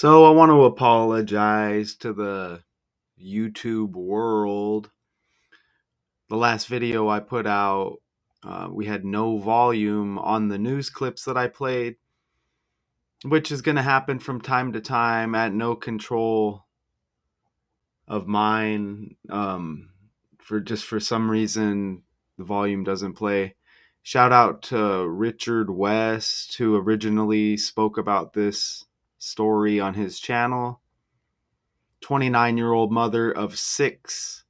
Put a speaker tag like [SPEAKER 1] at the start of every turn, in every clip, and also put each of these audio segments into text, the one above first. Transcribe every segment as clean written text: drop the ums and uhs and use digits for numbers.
[SPEAKER 1] So I want to apologize to the YouTube world. The last video I put out, we had no volume on the news clips that I played, which is going to happen from time to time at no control of mine. For some reason, the volume doesn't play. Shout out to Richard West, who originally spoke about this story on his channel. 29-year-old mother of 6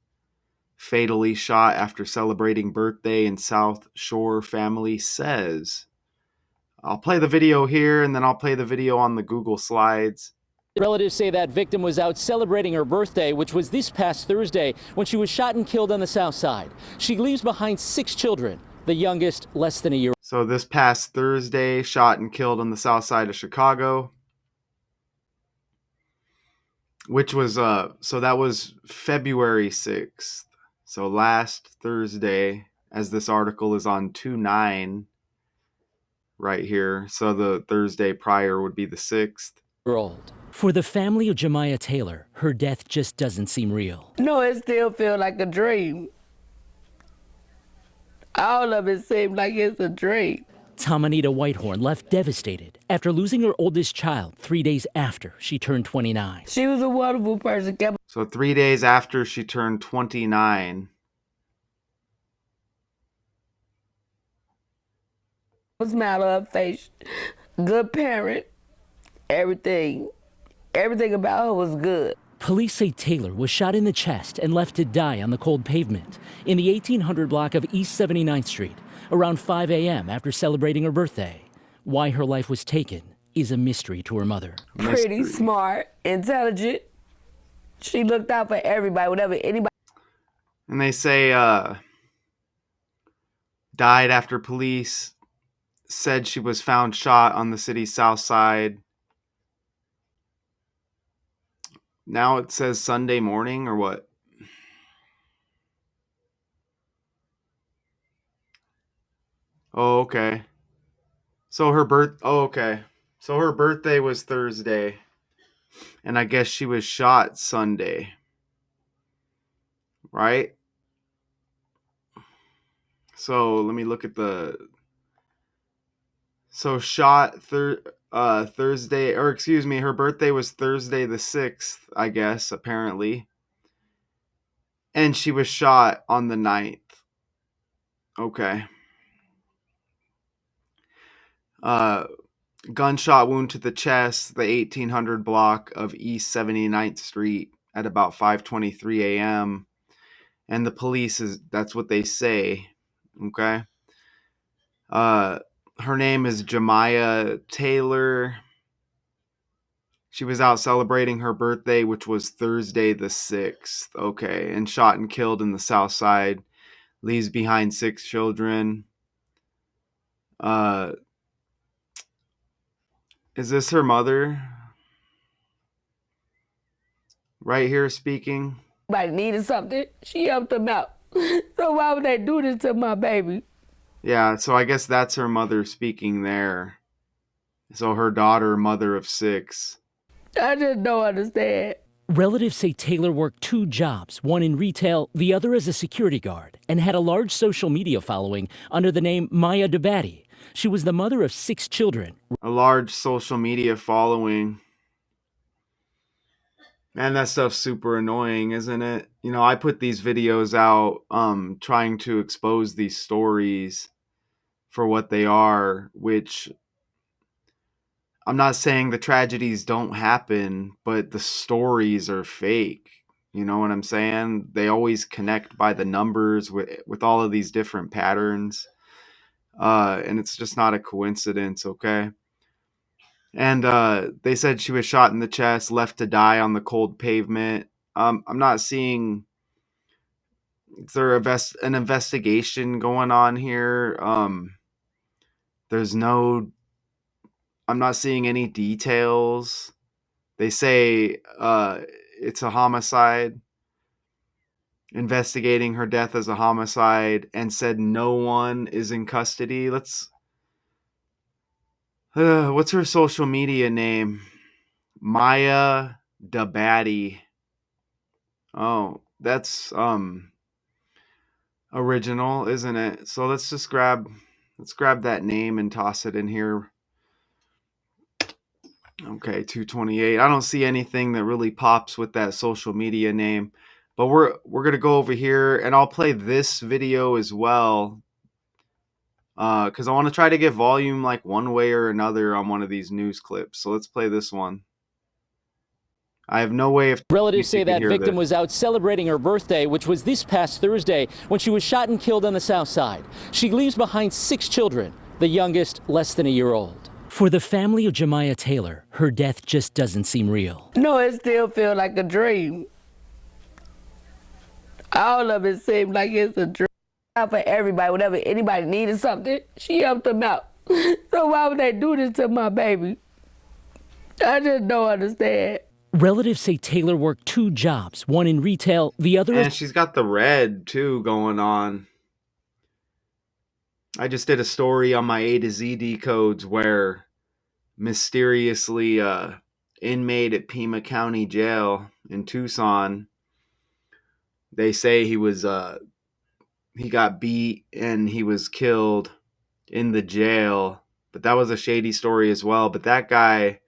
[SPEAKER 1] fatally shot after celebrating birthday in South Shore, family says. I'll play the video here and then I'll play the video on the Google Slides.
[SPEAKER 2] Relatives say that victim was out celebrating her birthday, which was this past Thursday, when she was shot and killed on the south side. She leaves behind 6 children, the youngest less than a year.
[SPEAKER 1] So this past Thursday, shot and killed on the south side of Chicago, which was so that was February 6th. So last Thursday, as this article is on 2/9 right here. So the Thursday prior would be the 6th.
[SPEAKER 2] Old. For the family of Jemiah Taylor, her death just doesn't seem real.
[SPEAKER 3] No, it still feels like a dream. All of it seems like it's a dream.
[SPEAKER 2] Tamanita Whitehorn left devastated after losing her oldest child 3 days after she turned 29.
[SPEAKER 3] She was a wonderful person.
[SPEAKER 1] So 3 days after she turned 29.
[SPEAKER 3] Smile on her face, good parent, everything about her was good.
[SPEAKER 2] Police say Taylor was shot in the chest and left to die on the cold pavement in the 1800 block of East 79th Street around 5 a.m. after celebrating her birthday. Why her life was taken is a mystery to her mother.
[SPEAKER 3] Pretty, smart, intelligent. She looked out for everybody, whatever anybody.
[SPEAKER 1] And they say died after police said she was found shot on the city's south side. Now it says Sunday morning or what? Oh, okay. So her birthday was Thursday. And I guess she was shot Sunday. Right? So let me look at shot Thursday, or excuse me, her birthday was Thursday the 6th, I guess, apparently. And she was shot on the 9th. Okay. Gunshot wound to the chest, the 1800 block of East 79th Street at about 5:23 a.m. And the police that's what they say. Okay. Her name is Jemiah Taylor. She was out celebrating her birthday, which was Thursday the 6th. Okay. And shot and killed in the south side. Leaves behind 6 children. Is this her mother? Right here speaking.
[SPEAKER 3] Everybody needed something. She helped them out. So why would they do this to my baby?
[SPEAKER 1] Yeah, so I guess that's her mother speaking there. So her daughter, mother of 6.
[SPEAKER 3] I just don't understand.
[SPEAKER 2] Relatives say Taylor worked 2 jobs, one in retail, the other as a security guard, and had a large social media following under the name Maya Dabadi. She was the mother of 6 children.
[SPEAKER 1] A large social media following. Man, that stuff's super annoying, isn't it? You know, I put these videos out trying to expose these stories for what they are, which I'm not saying the tragedies don't happen, but the stories are fake. You know what I'm saying? They always connect by the numbers with all of these different patterns. And it's just not a coincidence, okay? And they said she was shot in the chest, left to die on the cold pavement. I'm not seeing, is there an investigation going on here? There's no, I'm not seeing any details. They say it's a homicide, investigating her death as a homicide, and said no one is in custody. What's her social media name? Maya Dabadi. Oh, that's original, isn't it? So let's grab that name and toss it in here. Okay, 228. I don't see anything that really pops with that social media name. But we're going to go over here and I'll play this video as well. Cuz I want to try to get volume like one way or another on one of these news clips. So let's play this one. I have no way of
[SPEAKER 2] Relatives
[SPEAKER 1] if you
[SPEAKER 2] say
[SPEAKER 1] can
[SPEAKER 2] that
[SPEAKER 1] hear
[SPEAKER 2] victim
[SPEAKER 1] this.
[SPEAKER 2] was out celebrating her birthday, which was this past Thursday, when she was shot and killed on the South Side. She leaves behind 6 children, the youngest less than a year old. For the family of Jemiah Taylor, her death just doesn't seem real.
[SPEAKER 3] No, it still feels like a dream. All of it seems like it's a dream. For everybody, whenever anybody needed something, she helped them out. So why would they do this to my baby? I just don't understand.
[SPEAKER 2] Relatives say Taylor worked 2 jobs, one in retail, the other
[SPEAKER 1] And
[SPEAKER 2] as
[SPEAKER 1] she's got the red too going on. I just did a story on my A to Z decodes where mysteriously inmate at Pima County Jail in Tucson, they say he got beat and he was killed in the jail. But that was a shady story as well. But that guy,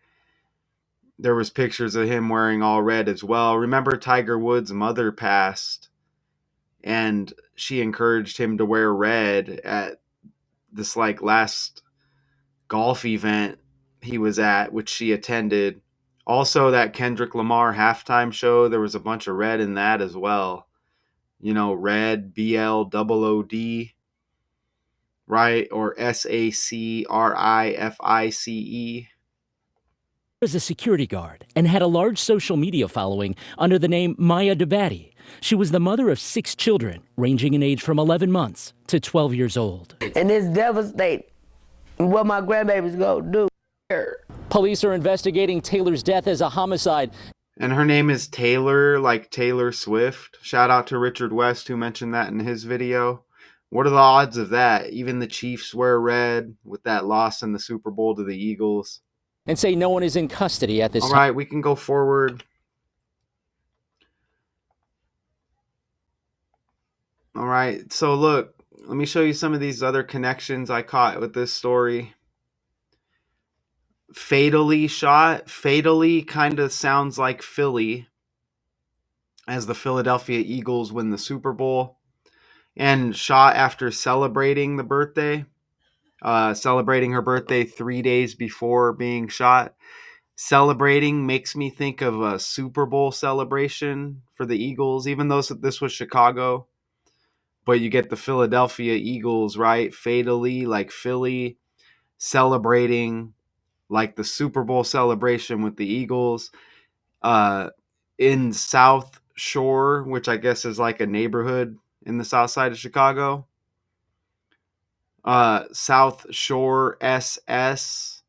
[SPEAKER 1] there was pictures of him wearing all red as well. Remember Tiger Woods' mother passed and she encouraged him to wear red at this like last golf event he was at, which she attended. Also, that Kendrick Lamar halftime show, there was a bunch of red in that as well. You know, red, BLOOD, right? Or SACRIFICE.
[SPEAKER 2] a security guard and had a large social media following under the name Maya Dabadi. She was the mother of 6 children, ranging in age from 11 months to 12 years old.
[SPEAKER 3] And it's devastating what my grandbaby's gonna do.
[SPEAKER 2] Police are investigating Taylor's death as a homicide.
[SPEAKER 1] And her name is Taylor, like Taylor Swift. Shout out to Richard West, who mentioned that in his video. What are the odds of that? Even the Chiefs wear red with that loss in the Super Bowl to the Eagles.
[SPEAKER 2] And say no one is in custody at this
[SPEAKER 1] All
[SPEAKER 2] time.
[SPEAKER 1] right, we can go forward. All right, so look, let me show you some of these other connections I caught with this story. Fatally shot. Fatally kind of sounds like Philly, as the Philadelphia Eagles win the Super Bowl. And shot after celebrating the birthday. Celebrating her birthday 3 days before being shot. Celebrating makes me think of a Super Bowl celebration for the Eagles, even though this was Chicago. But you get the Philadelphia Eagles, right? Fatally, like Philly, celebrating like the Super Bowl celebration with the Eagles. In South Shore, which I guess is like a neighborhood in the south side of Chicago. South Shore SS,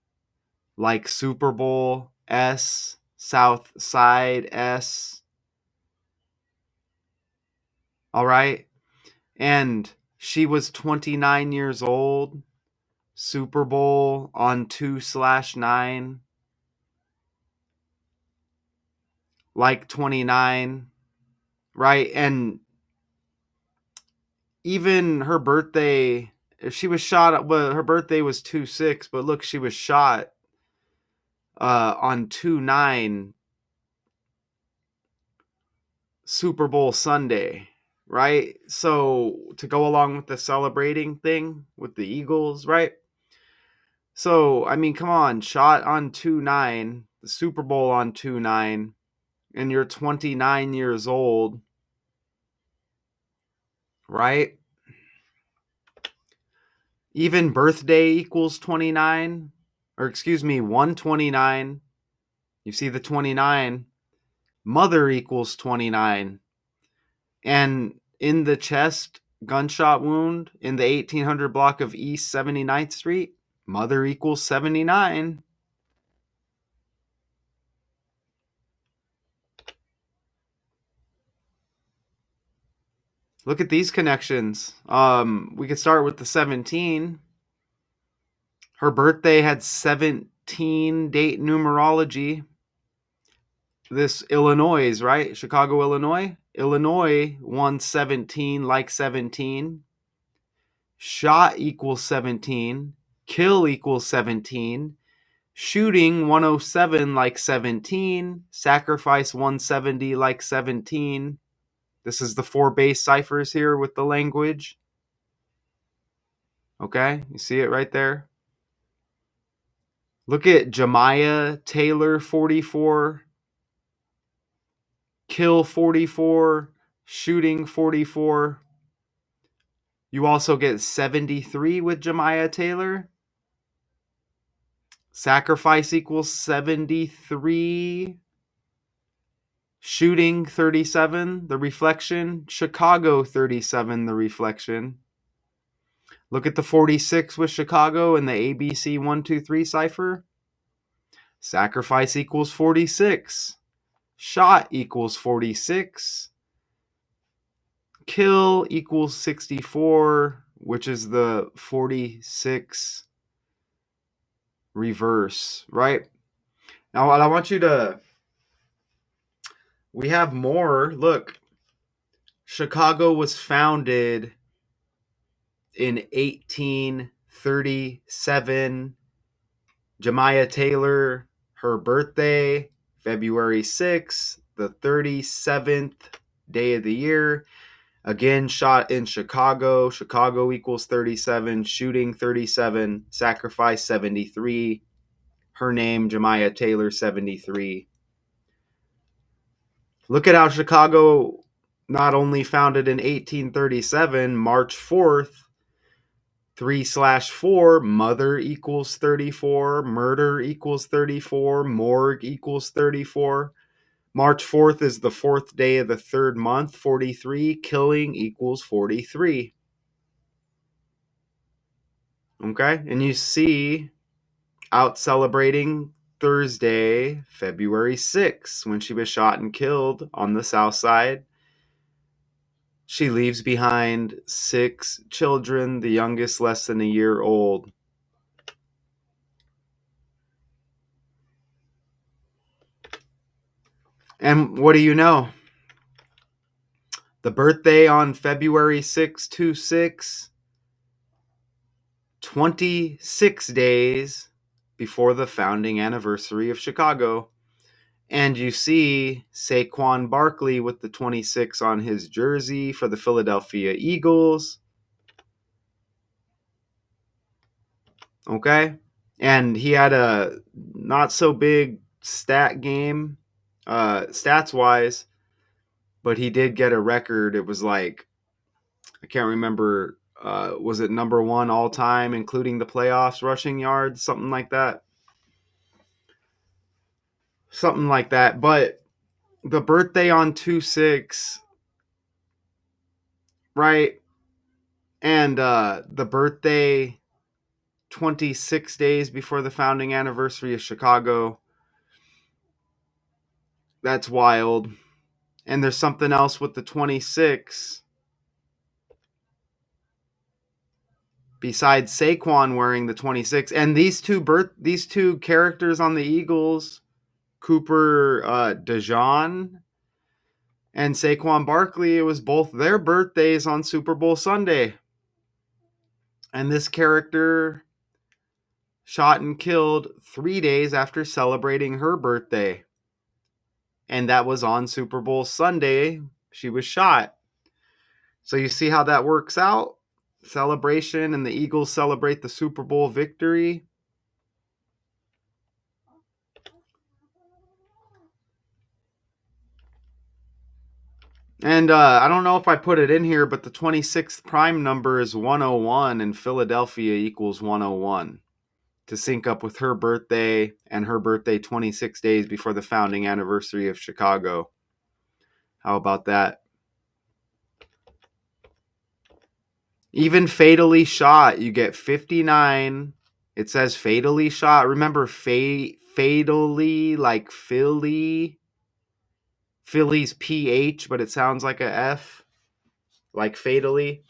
[SPEAKER 1] like Super Bowl S, South Side S. All right. And she was 29 years old. Super Bowl on 2/9. Like 29. Right. And even her birthday, if she was shot, well, her birthday was 2/6, but look, she was shot on 2/9, Super Bowl Sunday, right? So to go along with the celebrating thing with the Eagles, right? So I mean, come on, shot on 2/9, the Super Bowl on 2/9, and you're 29 years old, right? Even birthday equals 29, or excuse me, 129. You see the 29. Mother equals 29. And in the chest gunshot wound in the 1800 block of East 79th Street, mother equals 79. Look at these connections. We could start with the 17. Her birthday had 17 date numerology. this Illinois, right? Chicago, Illinois. Illinois 117 like 17. Shot equals 17. Kill equals 17. Shooting 107 like 17. Sacrifice 170 like 17. This is the 4 base ciphers here with the language. Okay, you see it right there? Look at Jemiah Taylor 44. Kill 44. Shooting 44. You also get 73 with Jemiah Taylor. Sacrifice equals 73. Shooting 37, the reflection. Chicago 37, the reflection. Look at the 46 with Chicago and the ABC 123 cipher. Sacrifice equals 46. Shot equals 46. Kill equals 64, which is the 46 reverse, right? Now, I want you to, we have more. Look, Chicago was founded in 1837. Jemiah Taylor, her birthday, February 6th, the 37th day of the year. Again, shot in Chicago. Chicago equals 37. Shooting 37. Sacrifice 73. Her name, Jemiah Taylor 73. Look at how Chicago not only founded in 1837, March 4th, 3/4, mother equals 34, murder equals 34, morgue equals 34. March 4th is the 4th day of the 3rd month, 43. Killing equals 43. Okay, and you see out celebrating Thursday, February 6th, when she was shot and killed on the south side. She leaves behind 6 children, the youngest less than a year old. And what do you know? The birthday on February 6, 26, 26 days before the founding anniversary of Chicago. And you see Saquon Barkley with the 26 on his jersey for the Philadelphia Eagles. Okay? And he had a not so big stat game, stats-wise, but he did get a record. It was like, I can't remember, was it number 1 all time, including the playoffs, rushing yards, something like that? Something like that. But the birthday on 2/6, right? And the birthday 26 days before the founding anniversary of Chicago. That's wild. And there's something else with the 26. Besides Saquon wearing the 26, and these two characters on the Eagles, Cooper DeJean and Saquon Barkley, it was both their birthdays on Super Bowl Sunday. And this character shot and killed 3 days after celebrating her birthday. And that was on Super Bowl Sunday. She was shot. So you see how that works out? Celebration, and the Eagles celebrate the Super Bowl victory. And I don't know if I put it in here, but the 26th prime number is 101, and Philadelphia equals 101 to sync up with her birthday, and her birthday 26 days before the founding anniversary of Chicago. How about that? Even fatally shot, you get 59. It says fatally shot. Remember, fatally, like Philly. Philly's PH, but it sounds like a F. Like fatally.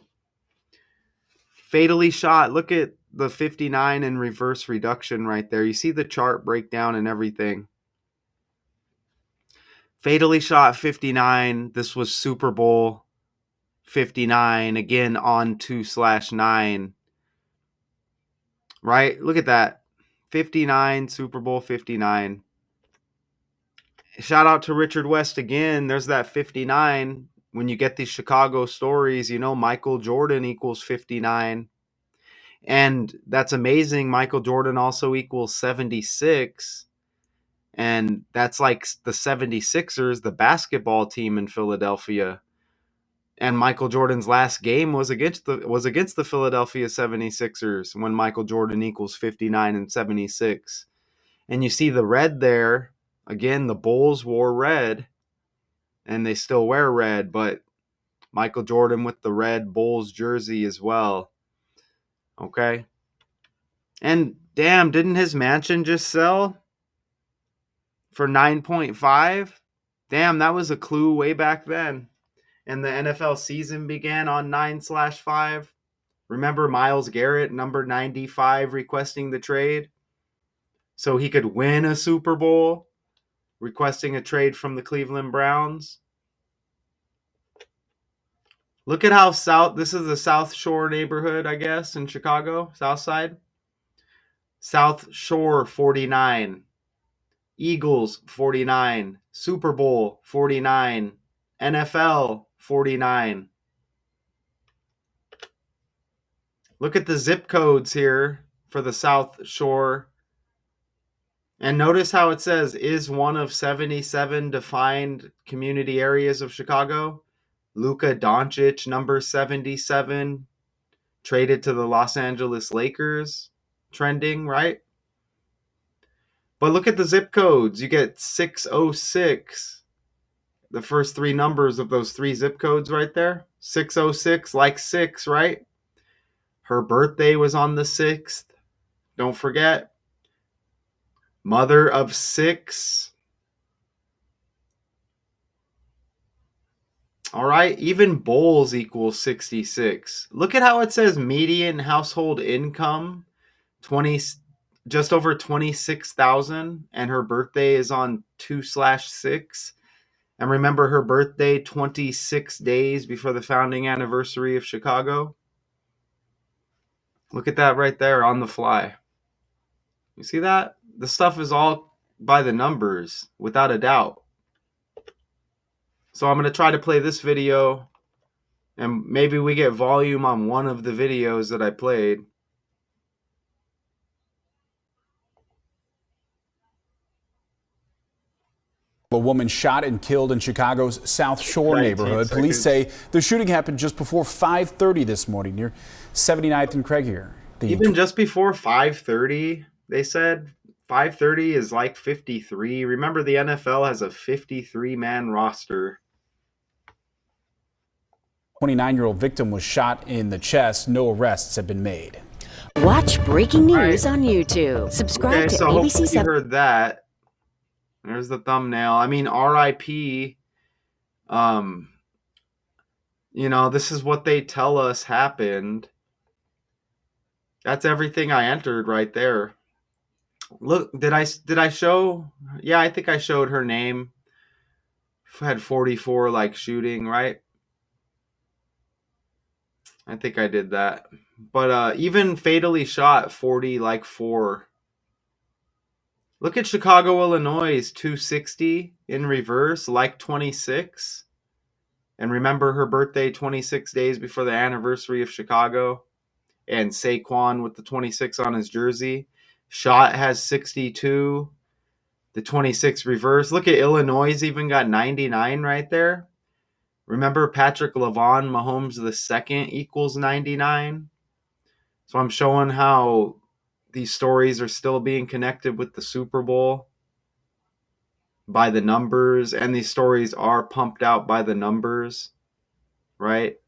[SPEAKER 1] Fatally shot. Look at the 59 in reverse reduction right there. You see the chart breakdown and everything. Fatally Shot 59. This was Super Bowl 59. Again on 2/9. Right? Look at that. 59, Super Bowl 59. Shout out to Richard West again. There's that 59. When you get these Chicago stories, you know Michael Jordan equals 59. And that's amazing. Michael Jordan also equals 76. And that's like the 76ers, the basketball team in Philadelphia. And Michael Jordan's last game was against the Philadelphia 76ers when Michael Jordan equals 59 and 76. And you see the red there. Again, the Bulls wore red and they still wear red, but Michael Jordan with the red Bulls jersey as well. Okay. And damn, didn't his mansion just sell for 9.5? Damn, that was a clue way back then. And the NFL season began on 9/5. Remember Myles Garrett, number 95, requesting the trade so he could win a Super Bowl, requesting a trade from the Cleveland Browns. Look at how this is the South Shore neighborhood, I guess, in Chicago, South Side. South Shore 49, Eagles 49, Super Bowl 49, NFL 49. Look at the zip codes here for the South Shore. And notice how it says is one of 77 defined community areas of Chicago. Luka Doncic, number 77, traded to the Los Angeles Lakers. Trending, right? But look at the zip codes. You get 606. The first three numbers of those three zip codes right there. 606, like 6, right? Her birthday was on the 6th. Don't forget. Mother of 6. All right, even bowls equals 66. Look at how it says median household income 20, just over 26,000, and her birthday is on 2/6. And remember her birthday 26 days before the founding anniversary of Chicago. Look at that right there on the fly. You see that? The stuff is all by the numbers, without a doubt. So I'm going to try to play this video, and maybe we get volume on one of the videos that I played.
[SPEAKER 4] A woman shot and killed in Chicago's South Shore neighborhood. Police say the shooting happened just before 5:30 this morning near 79th and Craig here.
[SPEAKER 1] Even just before 5:30, they said 5:30 is like 53. Remember, the NFL has a 53-man roster.
[SPEAKER 4] 29-year-old victim was shot in the chest. No arrests have been made.
[SPEAKER 5] Watch breaking news on YouTube. Subscribe to ABC 7.
[SPEAKER 1] You heard that. There's the thumbnail. I mean, RIP. This is what they tell us happened. That's everything I entered right there. Look, did I show? Yeah, I think I showed her name. Had 44 like shooting, right? I think I did that. But even fatally shot 40 like 4. Look at Chicago, Illinois, 260 in reverse, like 26. And remember her birthday 26 days before the anniversary of Chicago. And Saquon with the 26 on his jersey. Shot has 62. The 26 reverse. Look at Illinois even got 99 right there. Remember Patrick Lavon Mahomes II equals 99. So I'm showing how these stories are still being connected with the Super Bowl by the numbers, and these stories are pumped out by the numbers, right?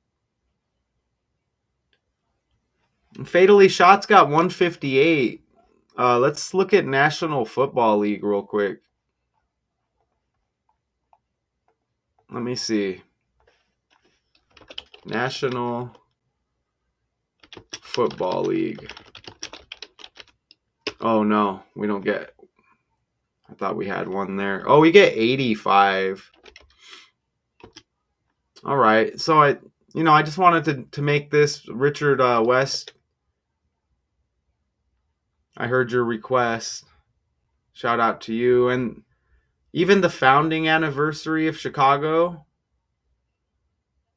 [SPEAKER 1] Fatally Shot's got 158. Let's look at National Football League real quick. Let me see. National Football League. Oh no, we don't get. I thought we had one there. Oh, we get 85. All right. So I just wanted to make this Richard West. I heard your request. Shout out to you. And even the founding anniversary of Chicago,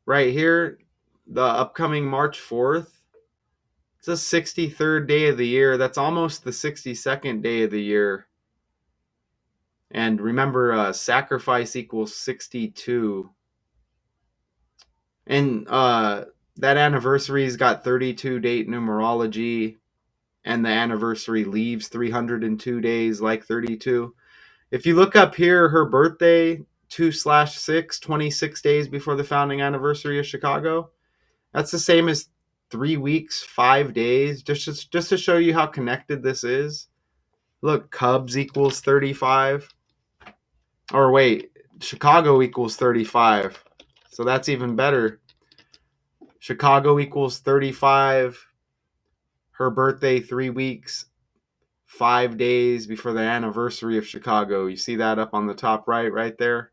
[SPEAKER 1] right here, the upcoming March 4th. It's the 63rd day of the year. That's almost the 62nd day of the year. And remember, sacrifice equals 62. And that anniversary's got 32 date numerology. And the anniversary leaves 302 days like 32. If you look up here, her birthday, 2/6, 26 days before the founding anniversary of Chicago. That's the same as 3 weeks, 5 days, just to show you how connected this is. Look, Cubs equals 35. Or wait, Chicago equals 35. So that's even better. Chicago equals 35. Her birthday, 3 weeks, 5 days before the anniversary of Chicago. You see that up on the top right there?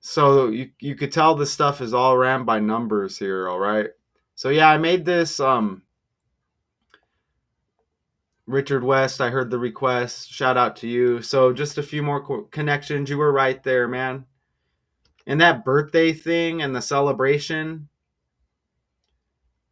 [SPEAKER 1] So you could tell this stuff is all ran by numbers here, all right? So yeah, I made this Richard West, I heard the request. Shout out to you. So just a few more connections. You were right there, man. And that birthday thing and the celebration,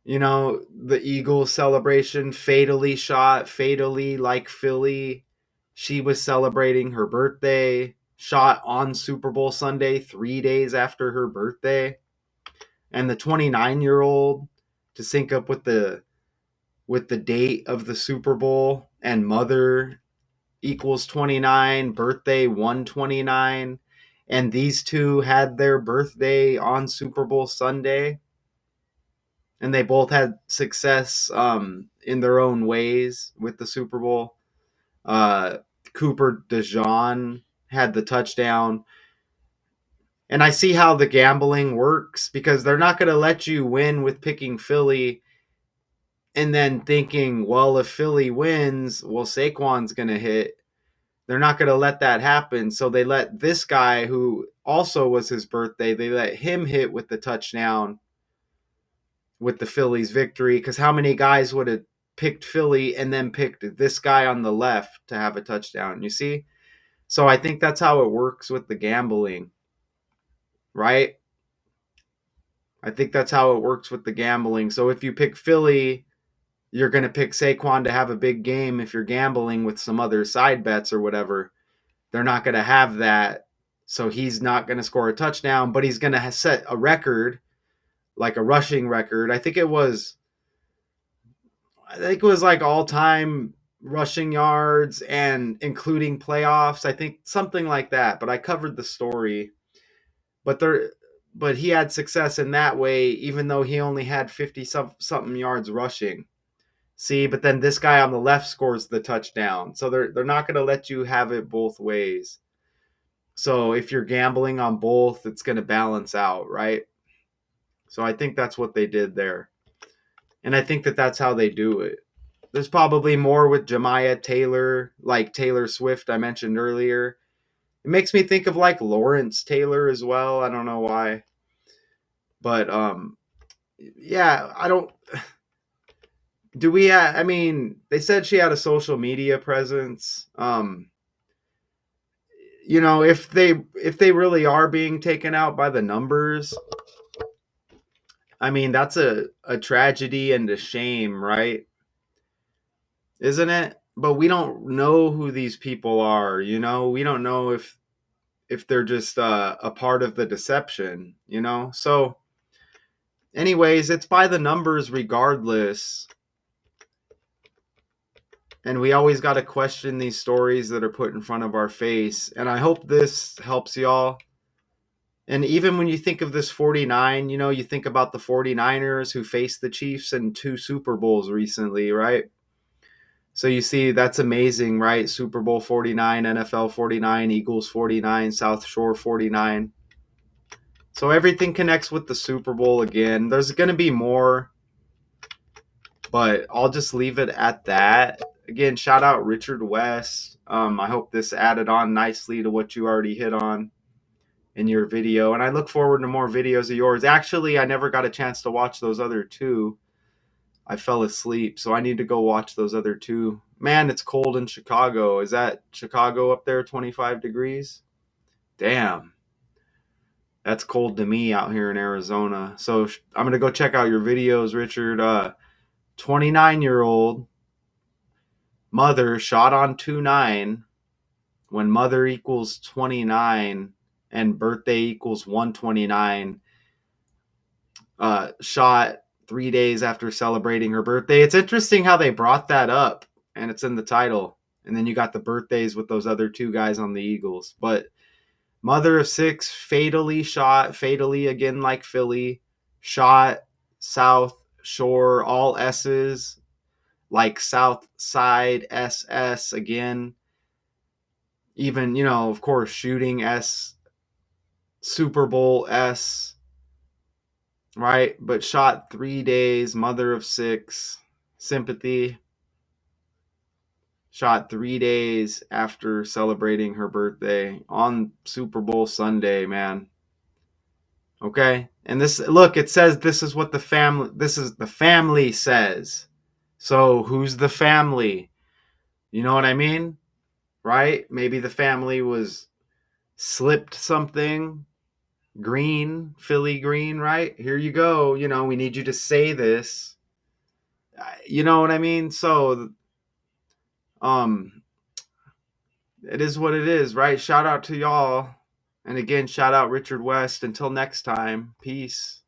[SPEAKER 1] the Eagles celebration, fatally shot, fatally like Philly. She was celebrating her birthday, shot on Super Bowl Sunday, 3 days after her birthday. And the 29-year-old, to sync up with the date of the Super Bowl, and mother equals 29, birthday 129, and these two had their birthday on Super Bowl Sunday, and they both had success in their own ways with the Super Bowl. Cooper DeJean had the touchdown. And I see how the gambling works, because they're not going to let you win with picking Philly and then thinking, well, if Philly wins, well, Saquon's going to hit. They're not going to let that happen. So they let this guy, who also was his birthday, they let him hit with the touchdown with the Phillies victory. Because how many guys would have picked Philly and then picked this guy on the left to have a touchdown? You see? So I think that's how it works with the gambling, right? I think that's how it works with the gambling. So if you pick Philly, you're going to pick Saquon to have a big game. If you're gambling with some other side bets or whatever, they're not going to have that. So he's not going to score a touchdown, but he's going to set a record, like a rushing record. I think it was like all-time rushing yards and including playoffs. I think something like that, but I covered the story. But he had success in that way, even though he only had 50 something yards rushing. See, but then this guy on the left scores the touchdown. So they're not going to let you have it both ways. So if you're gambling on both, it's going to balance out, right? So I think that's what they did there. And I think that's how they do it. There's probably more with Jemiah Taylor, like Taylor Swift I mentioned earlier. It makes me think of like Lawrence Taylor as well. I don't know why. But yeah, I don't. Do we have, I mean, they said she had a social media presence. If they really are being taken out by the numbers, I mean, that's a tragedy and a shame, right? Isn't it? But we don't know who these people are, we don't know if they're just a part of the deception, So anyways, it's by the numbers regardless. And we always got to question these stories that are put in front of our face. And I hope this helps y'all. And even when you think of this 49, you think about the 49ers who faced the Chiefs in 2 Super Bowls recently, right? So you see, that's amazing, right? Super Bowl 49, NFL 49, Eagles 49, South Shore 49. So everything connects with the Super Bowl again. There's going to be more, but I'll just leave it at that. Again, shout out Richard West. I hope this added on nicely to what you already hit on in your video, and I look forward to more videos of yours. Actually, I never got a chance to watch those other two. I fell asleep, so I need to go watch those other two. Man, it's cold in Chicago. Is that Chicago up there, 25 degrees? Damn. That's cold to me out here in Arizona. So I'm going to go check out your videos, Richard. 29-year-old mother shot on 2/9 when mother equals 29 and birthday equals 129. Shot 3 days after celebrating her birthday. It's interesting how they brought that up, and it's in the title. And then you got the birthdays with those other two guys on the Eagles. But mother of 6 fatally shot, fatally again like Philly, shot South Shore, all S's, like South Side SS again. Even, of course, shooting S, Super Bowl S, right? But shot 3 days, mother of 6, sympathy. Shot 3 days after celebrating her birthday on Super Bowl Sunday, man. Okay? And this, look, it says this is the family says. So who's the family? You know what I mean? Right? Maybe the family was slipped something. Green, Philly green, right? Here you go. We need you to say this. You know what I mean? So, it is what it is, right? Shout out to y'all. And again, shout out Richard West. Until next time, peace.